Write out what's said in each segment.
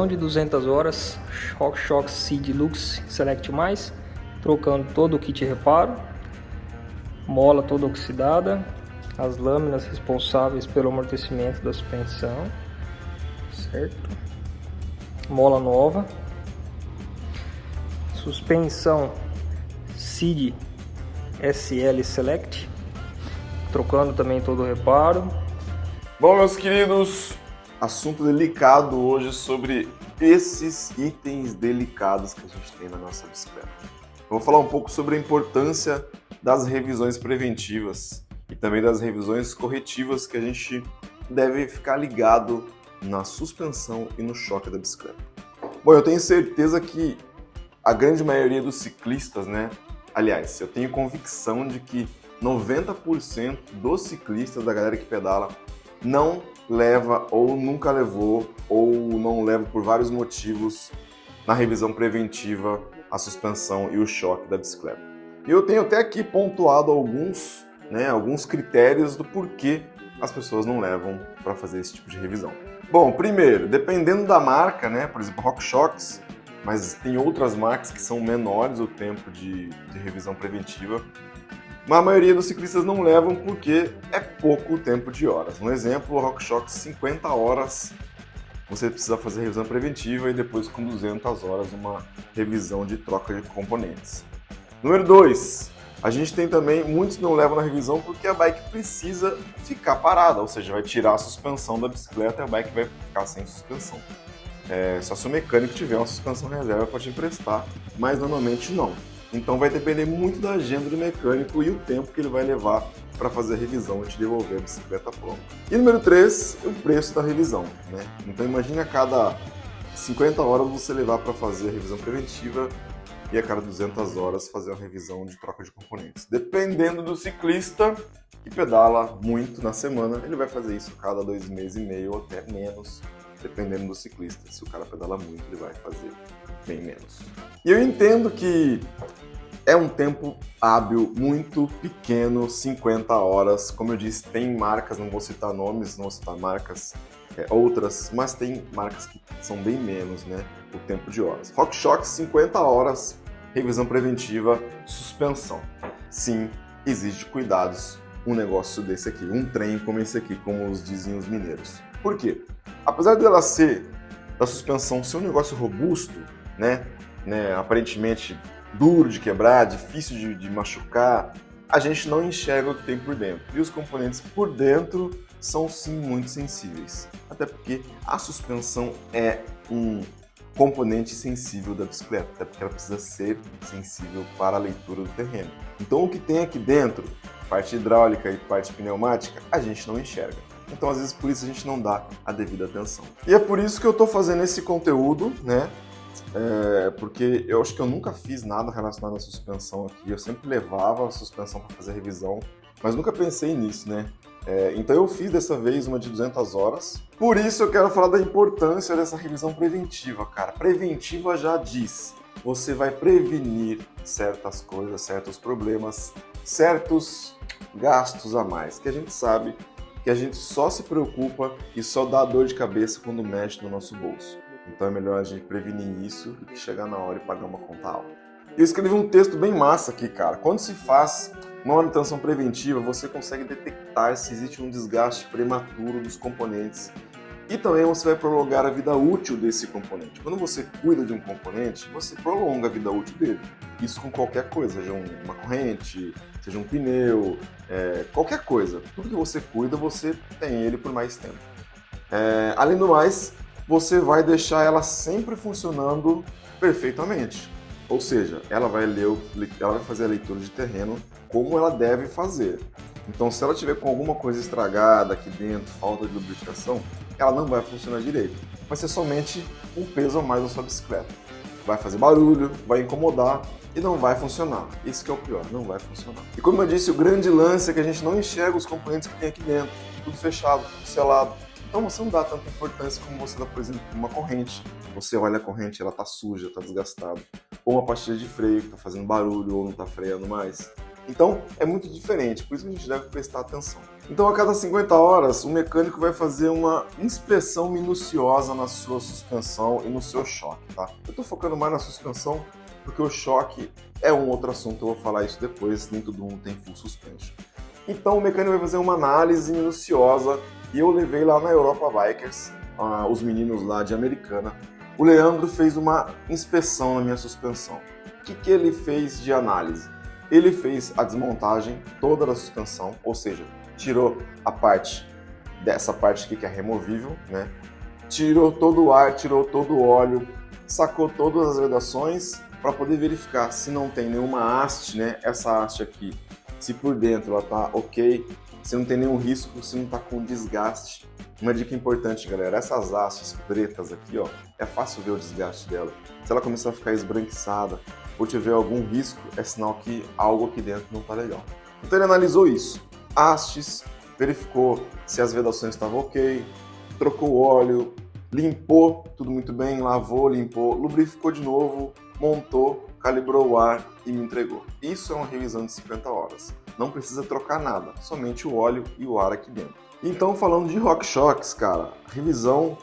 revisão de 200 horas, RockShox Seed Lux Select+, trocando todo o kit reparo, mola toda oxidada, as lâminas responsáveis pelo amortecimento da suspensão, certo? Mola nova, suspensão Seed SL Select, trocando também todo o reparo. Bom, meus queridos, assunto delicado hoje sobre esses itens delicados que a gente tem na nossa bicicleta. Eu vou falar um pouco sobre a importância das revisões preventivas e também das revisões corretivas que a gente deve ficar ligado na suspensão e no choque da bicicleta. Bom, eu tenho certeza que a grande maioria dos ciclistas, né? Aliás, eu tenho convicção de que 90% dos ciclistas, da galera que pedala, não leva ou nunca levou ou não leva por vários motivos na revisão preventiva a suspensão e o choque da bicicleta. E eu tenho até aqui pontuado alguns critérios do porquê as pessoas não levam para fazer esse tipo de revisão. Bom, primeiro, dependendo da marca, né, por exemplo, RockShox, mas tem outras marcas que são menores o tempo de revisão preventiva, mas a maioria dos ciclistas não levam porque é pouco tempo de horas. Um exemplo, o RockShox 50 horas você precisa fazer revisão preventiva e depois com 200 horas uma revisão de troca de componentes. Número 2, a gente tem também, muitos não levam na revisão porque a bike precisa ficar parada, ou seja, vai tirar a suspensão da bicicleta e a bike vai ficar sem suspensão. Só se o mecânico tiver uma suspensão reserva para te emprestar, mas normalmente não. Então vai depender muito da agenda do mecânico e o tempo que ele vai levar para fazer a revisão e te devolver a bicicleta pronta. E número 3, o preço da revisão, né? Então imagine a cada 50 horas você levar para fazer a revisão preventiva e a cada 200 horas fazer uma revisão de troca de componentes. Dependendo do ciclista que pedala muito na semana, ele vai fazer isso a cada 2 meses e meio ou até menos, dependendo do ciclista. Se o cara pedala muito, ele vai fazer bem menos. E eu entendo que é um tempo hábil muito pequeno, 50 horas. Como eu disse, tem marcas, não vou citar nomes, não vou citar marcas outras, mas tem marcas que são bem menos, né, o tempo de horas. RockShox 50 horas, revisão preventiva, suspensão. Sim, exige cuidados um negócio desse aqui, um trem como esse aqui, como os dizem os mineiros. Por quê? Apesar dela da suspensão ser um negócio robusto, né, aparentemente duro de quebrar, difícil de machucar, a gente não enxerga o que tem por dentro. E os componentes por dentro são sim muito sensíveis. Até porque a suspensão é um componente sensível da bicicleta, até porque ela precisa ser sensível para a leitura do terreno. Então o que tem aqui dentro, parte hidráulica e parte pneumática, a gente não enxerga. Então às vezes por isso a gente não dá a devida atenção. E é por isso que eu estou fazendo esse conteúdo, né? Porque eu acho que eu nunca fiz nada relacionado à suspensão aqui. Eu sempre levava a suspensão para fazer revisão, mas nunca pensei nisso, né? Então eu fiz dessa vez uma de 200 horas. Por isso eu quero falar da importância dessa revisão preventiva, cara. Preventiva já diz, você vai prevenir certas coisas, certos problemas, certos gastos a mais, que a gente sabe que a gente só se preocupa e só dá dor de cabeça quando mexe no nosso bolso. Então é melhor a gente prevenir isso do que chegar na hora e pagar uma conta alta. Eu escrevi um texto bem massa aqui, cara. Quando se faz uma manutenção preventiva, você consegue detectar se existe um desgaste prematuro dos componentes. E também você vai prolongar a vida útil desse componente. Quando você cuida de um componente, você prolonga a vida útil dele. Isso com qualquer coisa, seja uma corrente, seja um pneu, qualquer coisa. Tudo que você cuida, você tem ele por mais tempo. Além do mais, você vai deixar ela sempre funcionando perfeitamente. Ou seja, ela vai fazer a leitura de terreno como ela deve fazer. Então, se ela tiver com alguma coisa estragada aqui dentro, falta de lubrificação, ela não vai funcionar direito. Vai ser somente um peso a mais na sua bicicleta. Vai fazer barulho, vai incomodar e não vai funcionar. Isso que é o pior, não vai funcionar. E como eu disse, o grande lance é que a gente não enxerga os componentes que tem aqui dentro. Tudo fechado, tudo selado. Então você não dá tanta importância como você dá, por exemplo, uma corrente. Você olha a corrente, ela tá suja, tá desgastada. Ou uma pastilha de freio que tá fazendo barulho ou não tá freando mais. Então é muito diferente, por isso que a gente deve prestar atenção. Então, a cada 50 horas, o mecânico vai fazer uma inspeção minuciosa na sua suspensão e no seu choque, tá? Eu estou focando mais na suspensão porque o choque é um outro assunto, eu vou falar isso depois, nem todo mundo tem full suspension. Então, o mecânico vai fazer uma análise minuciosa e eu levei lá na Europa Bikers, os meninos lá de Americana. O Leandro fez uma inspeção na minha suspensão. O que ele fez de análise? Ele fez a desmontagem toda da suspensão, ou seja, tirou a parte dessa parte aqui que é removível, né? Tirou todo o ar, tirou todo o óleo, sacou todas as vedações para poder verificar se não tem nenhuma haste, né? Essa haste aqui, se por dentro ela tá ok, se não tem nenhum risco, se não tá com desgaste. Uma dica importante, galera, essas hastes pretas aqui, ó, é fácil ver o desgaste dela. Se ela começar a ficar esbranquiçada ou tiver algum risco, é sinal que algo aqui dentro não tá legal. Então ele analisou isso. Hastes, verificou se as vedações estavam ok, trocou o óleo, limpou tudo muito bem, lavou, limpou, lubrificou de novo, montou, calibrou o ar e me entregou. Isso é uma revisão de 50 horas. Não precisa trocar nada, somente o óleo e o ar aqui dentro. Então, falando de RockShox, cara, revisão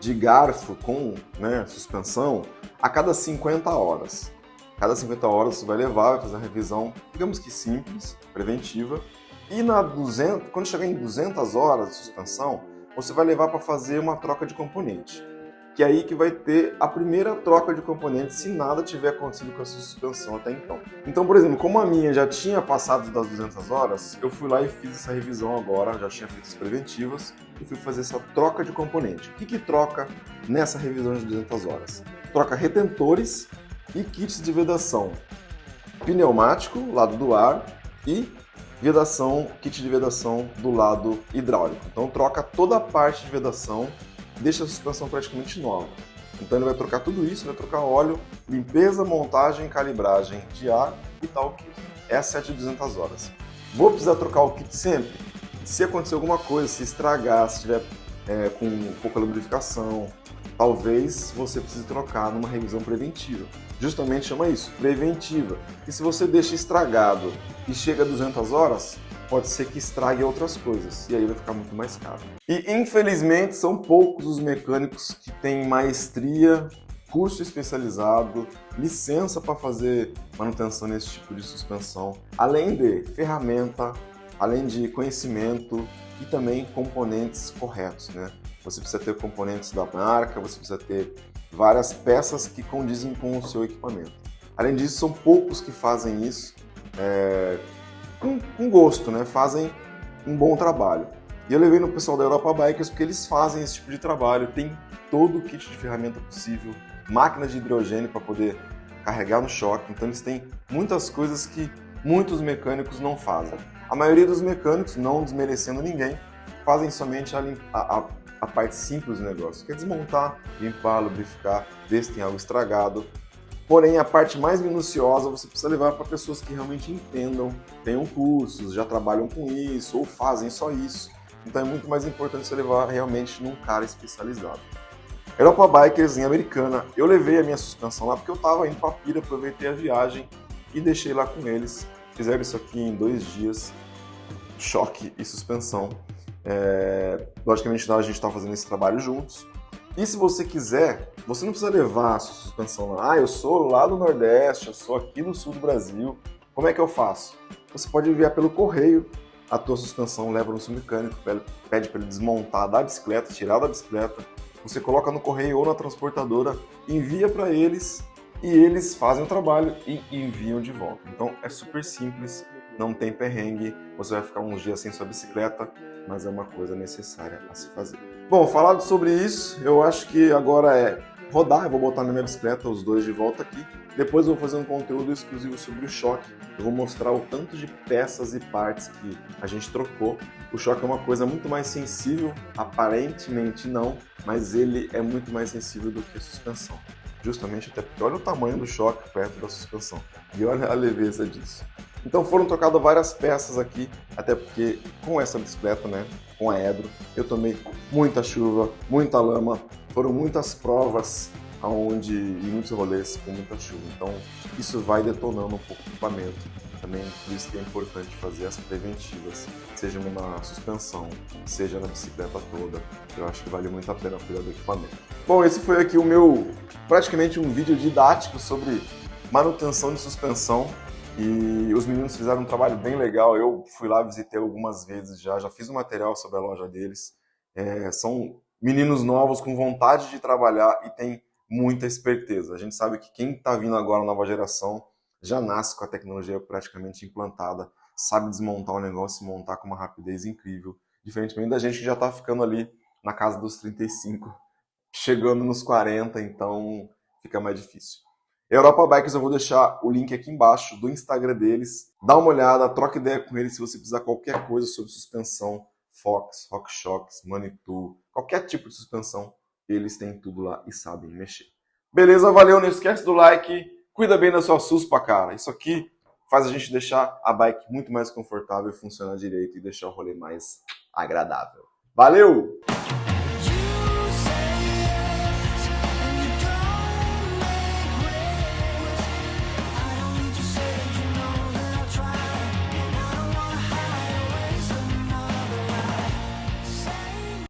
de garfo com, né, suspensão a cada 50 horas. Cada 50 horas você vai levar, vai fazer uma revisão, digamos que simples, preventiva. E quando chegar em 200 horas de suspensão, você vai levar para fazer uma troca de componente. Que é aí que vai ter a primeira troca de componente se nada tiver acontecido com a sua suspensão até então. Então, por exemplo, como a minha já tinha passado das 200 horas, eu fui lá e fiz essa revisão agora, já tinha feito as preventivas, e fui fazer essa troca de componente. O que troca nessa revisão de 200 horas? Troca retentores e kits de vedação. Pneumático, lado do ar, e kit de vedação do lado hidráulico. Então troca toda a parte de vedação, deixa a suspensão praticamente nova. Então ele vai trocar tudo isso, vai trocar óleo, limpeza, montagem, calibragem de ar e tal kit. Essa é a de 200 horas. Vou precisar trocar o kit sempre? Se acontecer alguma coisa, se estragar, se tiver com pouca lubrificação, talvez você precise trocar numa revisão preventiva. Justamente chama isso, preventiva. E se você deixa estragado e chega a 200 horas, pode ser que estrague outras coisas, e aí vai ficar muito mais caro. E infelizmente são poucos os mecânicos que têm maestria, curso especializado, licença para fazer manutenção nesse tipo de suspensão, além de ferramenta, além de conhecimento e também componentes corretos, né? Você precisa ter componentes da marca, você precisa ter várias peças que condizem com o seu equipamento. Além disso, são poucos que fazem isso com gosto, né? Fazem um bom trabalho. E eu levei no pessoal da Europa Bikers porque eles fazem esse tipo de trabalho, tem todo o kit de ferramenta possível, máquina de hidrogênio para poder carregar no choque, então eles têm muitas coisas que muitos mecânicos não fazem. A maioria dos mecânicos, não desmerecendo ninguém, fazem somente a parte simples do negócio, que é desmontar, limpar, lubrificar, ver se tem algo estragado. Porém, a parte mais minuciosa você precisa levar para pessoas que realmente entendam, tenham cursos, já trabalham com isso ou fazem só isso. Então é muito mais importante você levar realmente num cara especializado. Europa Bikers em Americana, eu levei a minha suspensão lá porque eu estava indo para Pira, aproveitei a viagem e deixei lá com eles. Fizeram isso aqui em 2 dias, choque e suspensão. Logicamente a gente está fazendo esse trabalho juntos. E se você quiser, você não precisa levar a sua suspensão lá. Eu sou lá do Nordeste, eu sou aqui no sul do Brasil. Como é que eu faço? Você pode enviar pelo correio a tua suspensão, leva no seu mecânico, pede para ele desmontar da bicicleta, tirar da bicicleta. Você coloca no correio ou na transportadora, envia para eles e eles fazem o trabalho e enviam de volta. Então é super simples, não tem perrengue, você vai ficar uns dias sem sua bicicleta, mas é uma coisa necessária a se fazer. Bom, falado sobre isso, eu acho que agora é rodar, eu vou botar na minha bicicleta os dois de volta aqui, depois eu vou fazer um conteúdo exclusivo sobre o choque, eu vou mostrar o tanto de peças e partes que a gente trocou. O choque é uma coisa muito mais sensível, aparentemente não, mas ele é muito mais sensível do que a suspensão. Justamente até porque olha o tamanho do choque perto da suspensão e olha a leveza disso. Então foram trocadas várias peças aqui, até porque com essa bicicleta, né, com a Edro, eu tomei muita chuva, muita lama, foram muitas provas e muitos rolês com muita chuva. Então isso vai detonando um pouco o equipamento Também por isso que é importante fazer as preventivas, seja numa suspensão, seja na bicicleta toda. Eu acho que vale muito a pena cuidar do equipamento. Bom, esse foi aqui o meu, praticamente um vídeo didático sobre manutenção de suspensão. E os meninos fizeram um trabalho bem legal. Eu fui lá, visitei algumas vezes já fiz um material sobre a loja deles. São meninos novos com vontade de trabalhar e tem muita esperteza. A gente sabe que quem está vindo agora, nova geração, já nasce com a tecnologia praticamente implantada, sabe desmontar o negócio e montar com uma rapidez incrível, diferentemente da gente que já está ficando ali na casa dos 35, chegando nos 40, então fica mais difícil. Europa Bikes, eu vou deixar o link aqui embaixo do Instagram deles, dá uma olhada, troca ideia com eles se você precisar qualquer coisa sobre suspensão, Fox, RockShox, Manitou, qualquer tipo de suspensão, eles têm tudo lá e sabem mexer. Beleza, valeu, não esquece do like, cuida bem da sua suspa, cara. Isso aqui faz a gente deixar a bike muito mais confortável, funcionar direito e deixar o rolê mais agradável. Valeu!